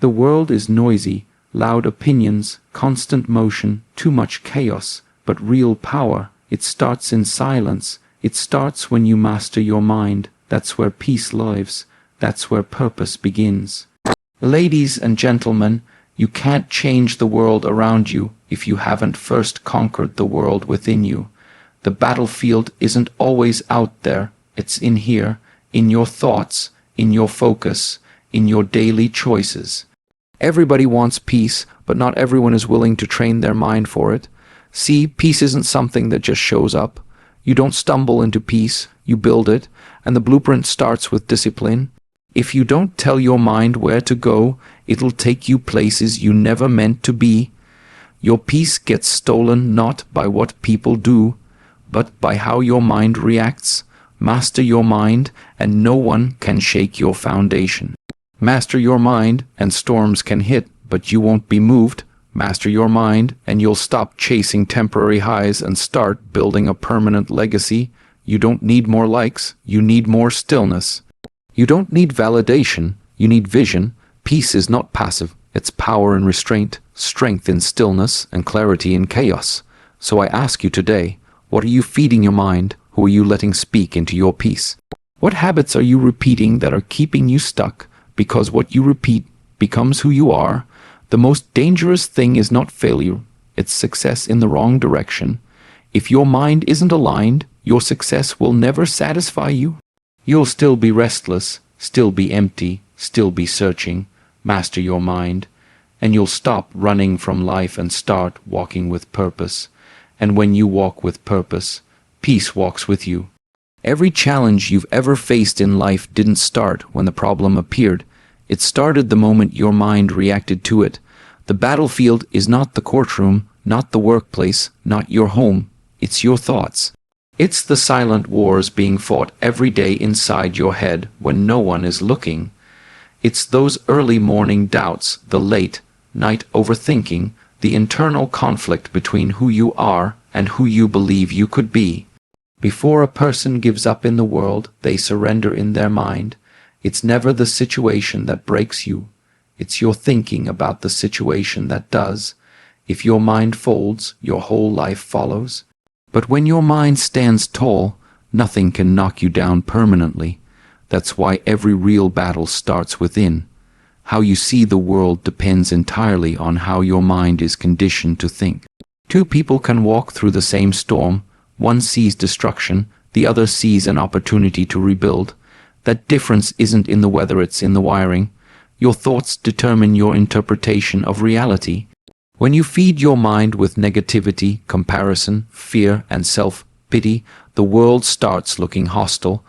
The world is noisy, loud opinions, constant motion, too much chaos, but real power, it starts in silence. It starts when you master your mind. That's where peace lives. That's where purpose begins. Ladies and gentlemen, you can't change the world around you if you haven't first conquered the world within you. The battlefield isn't always out there. It's in here, in your thoughts, in your focus, in your daily choices. Everybody wants peace, but not everyone is willing to train their mind for it. See, peace isn't something that just shows up. You don't stumble into peace, you build it, and the blueprint starts with discipline. If you don't tell your mind where to go, it'll take you places you never meant to be. Your peace gets stolen not by what people do, but by how your mind reacts. Master your mind, and no one can shake your foundation. Master your mind, and storms can hit, but you won't be moved. Master your mind, and you'll stop chasing temporary highs and start building a permanent legacy. You don't need more likes, you need more stillness. You don't need validation, you need vision. Peace is not passive, it's power in restraint, strength in stillness, and clarity in chaos. So I ask you today, what are you feeding your mind? Who are you letting speak into your peace? What habits are you repeating that are keeping you stuck? Because what you repeat becomes who you are. The most dangerous thing is not failure, it's success in the wrong direction. If your mind isn't aligned, your success will never satisfy you. You'll still be restless, still be empty, still be searching. Master your mind, and you'll stop running from life and start walking with purpose. And when you walk with purpose, peace walks with you. Every challenge you've ever faced in life didn't start when the problem appeared. It started the moment your mind reacted to it. The battlefield is not the courtroom, not the workplace, not your home. It's your thoughts. It's the silent wars being fought every day inside your head when no one is looking. It's those early morning doubts, the late night overthinking, the internal conflict between who you are and who you believe you could be. Before a person gives up in the world, they surrender in their mind. It's never the situation that breaks you. It's your thinking about the situation that does. If your mind folds, your whole life follows. But when your mind stands tall, nothing can knock you down permanently. That's why every real battle starts within. How you see the world depends entirely on how your mind is conditioned to think. Two people can walk through the same storm. One sees destruction, the other sees an opportunity to rebuild. That difference isn't in the weather, it's in the wiring. Your thoughts determine your interpretation of reality. When you feed your mind with negativity, comparison, fear, and self-pity, the world starts looking hostile.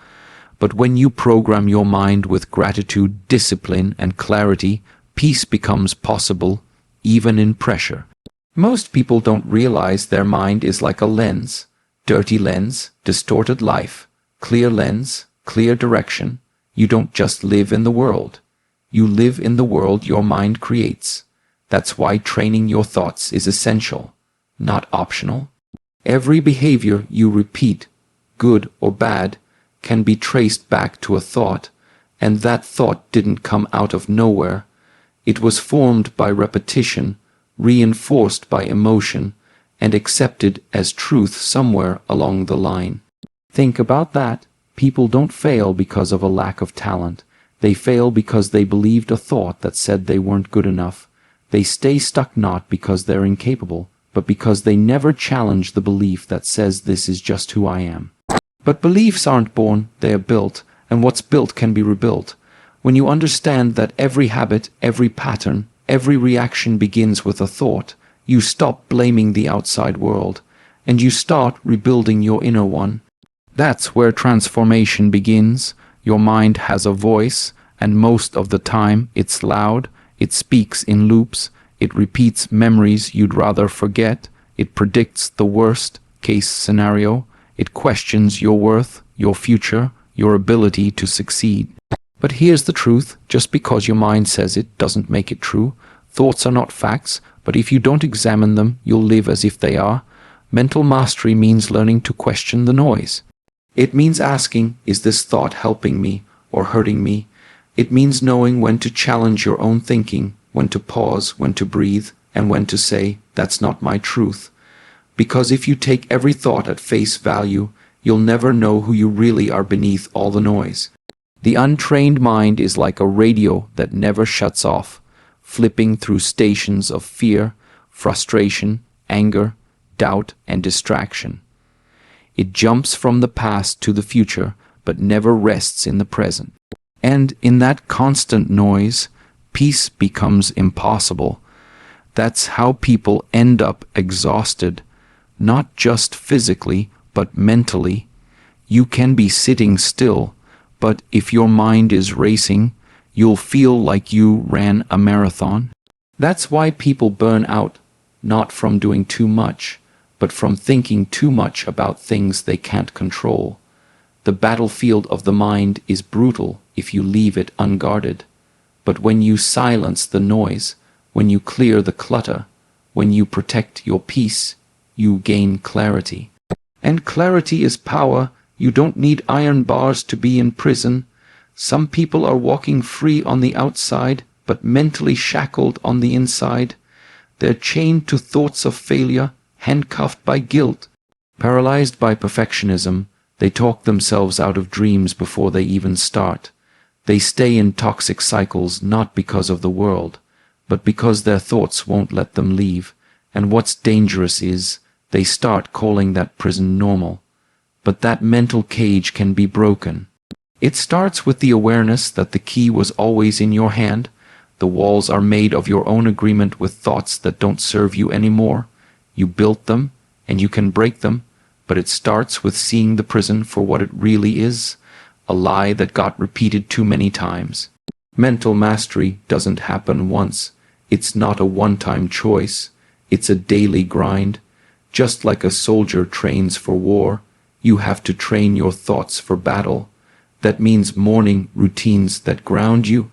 But when you program your mind with gratitude, discipline, and clarity, peace becomes possible, even in pressure. Most people don't realize their mind is like a lens. Dirty lens, distorted life. Clear lens, clear direction. You don't just live in the world. You live in the world your mind creates. That's why training your thoughts is essential, not optional. Every behavior you repeat, good or bad, can be traced back to a thought, and that thought didn't come out of nowhere. It was formed by repetition, reinforced by emotion, and accepted as truth somewhere along the line. Think about that. People don't fail because of a lack of talent. They fail because they believed a thought that said they weren't good enough. They stay stuck not because they're incapable, but because they never challenge the belief that says this is just who I am. But beliefs aren't born, they are built, and what's built can be rebuilt. When you understand that every habit, every pattern, every reaction begins with a thought, you stop blaming the outside world, and you start rebuilding your inner one. That's where transformation begins. Your mind has a voice, and most of the time it's loud. It speaks in loops. It repeats memories you'd rather forget. It predicts the worst-case scenario. It questions your worth, your future, your ability to succeed. But here's the truth. Just because your mind says it doesn't make it true. Thoughts are not facts, but if you don't examine them, you'll live as if they are. Mental mastery means learning to question the noise. It means asking, is this thought helping me or hurting me? It means knowing when to challenge your own thinking, when to pause, when to breathe, and when to say, "That's not my truth." Because if you take every thought at face value, you'll never know who you really are beneath all the noise. The untrained mind is like a radio that never shuts off, flipping through stations of fear, frustration, anger, doubt, and distraction. It jumps from the past to the future, but never rests in the present. And in that constant noise, peace becomes impossible. That's how people end up exhausted, not just physically, but mentally. You can be sitting still, but if your mind is racing, you'll feel like you ran a marathon. That's why people burn out, not from doing too much, but from thinking too much about things they can't control. The battlefield of the mind is brutal if you leave it unguarded. But when you silence the noise, when you clear the clutter, when you protect your peace, you gain clarity. And clarity is power. You don't need iron bars to be in prison. Some people are walking free on the outside, but mentally shackled on the inside. They're chained to thoughts of failure, handcuffed by guilt, paralyzed by perfectionism. They talk themselves out of dreams before they even start. They stay in toxic cycles not because of the world, but because their thoughts won't let them leave. And what's dangerous is they start calling that prison normal. But that mental cage can be broken. It starts with the awareness that the key was always in your hand. The walls are made of your own agreement with thoughts that don't serve you anymore. You built them, and you can break them, but it starts with seeing the prison for what it really is, a lie that got repeated too many times. Mental mastery doesn't happen once. It's not a one-time choice. It's a daily grind. Just like a soldier trains for war, you have to train your thoughts for battle. That means morning routines that ground you.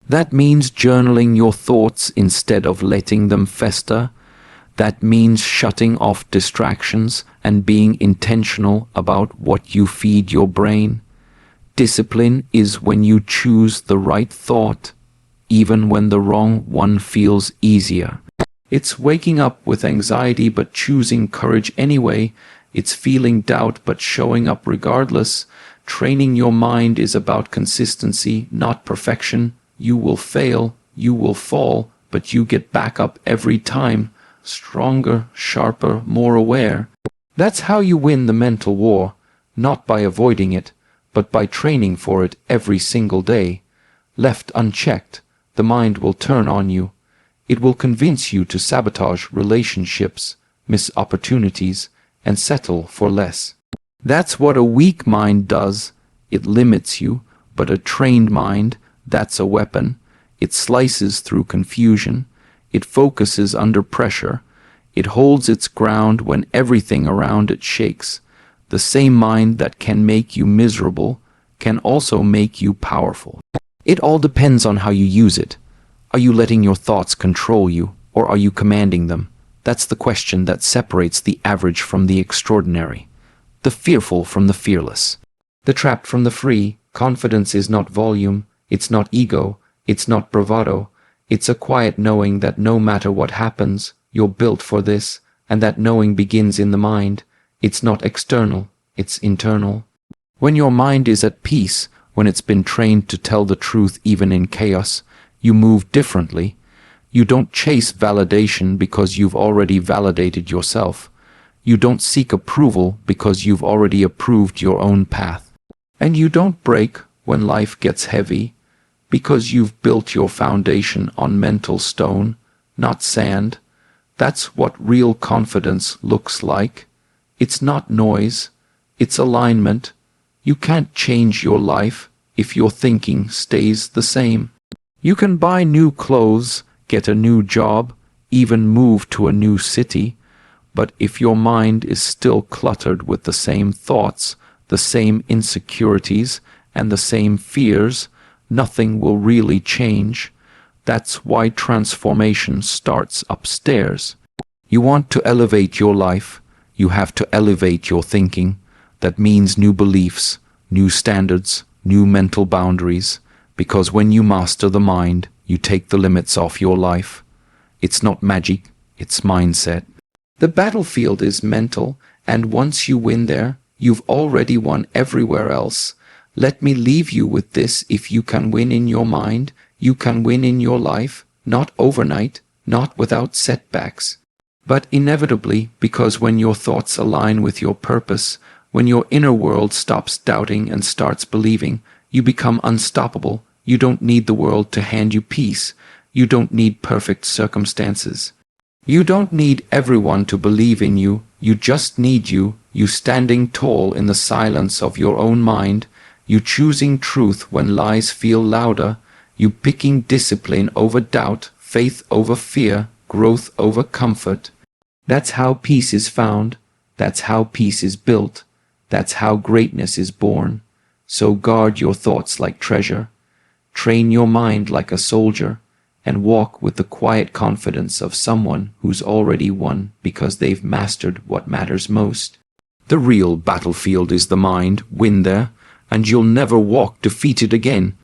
That means journaling your thoughts instead of letting them fester. That means shutting off distractions and being intentional about what you feed your brain. Discipline is when you choose the right thought, even when the wrong one feels easier. It's waking up with anxiety but choosing courage anyway. It's feeling doubt but showing up regardless. Training your mind is about consistency, not perfection. You will fail, you will fall, but you get back up every time, stronger, sharper, more aware. That's how you win the mental war, not by avoiding it, but by training for it every single day. Left unchecked, the mind will turn on you. It will convince you to sabotage relationships, miss opportunities, and settle for less. That's what a weak mind does. It limits you, but a trained mind, that's a weapon. It slices through confusion. It focuses under pressure. It holds its ground when everything around it shakes. The same mind that can make you miserable can also make you powerful. It all depends on how you use it. Are you letting your thoughts control you, or are you commanding them? That's the question that separates the average from the extraordinary, the fearful from the fearless, the trapped from the free. Confidence is not volume, it's not ego, it's not bravado. It's a quiet knowing that no matter what happens, you're built for this, and that knowing begins in the mind. It's not external, it's internal. When your mind is at peace, when it's been trained to tell the truth even in chaos, you move differently. You don't chase validation because you've already validated yourself. You don't seek approval because you've already approved your own path. And you don't break when life gets heavy because you've built your foundation on mental stone, not sand. That's what real confidence looks like. It's not noise, it's alignment. You can't change your life if your thinking stays the same. You can buy new clothes, get a new job, even move to a new city, but if your mind is still cluttered with the same thoughts, the same insecurities, and the same fears, nothing will really change. That's why transformation starts upstairs. You want to elevate your life, you have to elevate your thinking. That means new beliefs, new standards, new mental boundaries, because when you master the mind, You take the limits off your life. It's not magic, it's mindset. The battlefield is mental, and once you win there, you've already won everywhere else. Let me leave you with this: if you can win in your mind, you can win in your life, not overnight, not without setbacks, but inevitably, because when your thoughts align with your purpose, when your inner world stops doubting and starts believing, you become unstoppable. You don't need the world to hand you peace. You don't need perfect circumstances. You don't need everyone to believe in you. You just need you standing tall in the silence of your own mind, you choosing truth when lies feel louder, you picking discipline over doubt, faith over fear, growth over comfort. That's how peace is found. That's how peace is built. That's how greatness is born. So guard your thoughts like treasure. Train your mind like a soldier, and walk with the quiet confidence of someone who's already won because they've mastered what matters most. The real battlefield is the mind. Win there, and you'll never walk defeated again.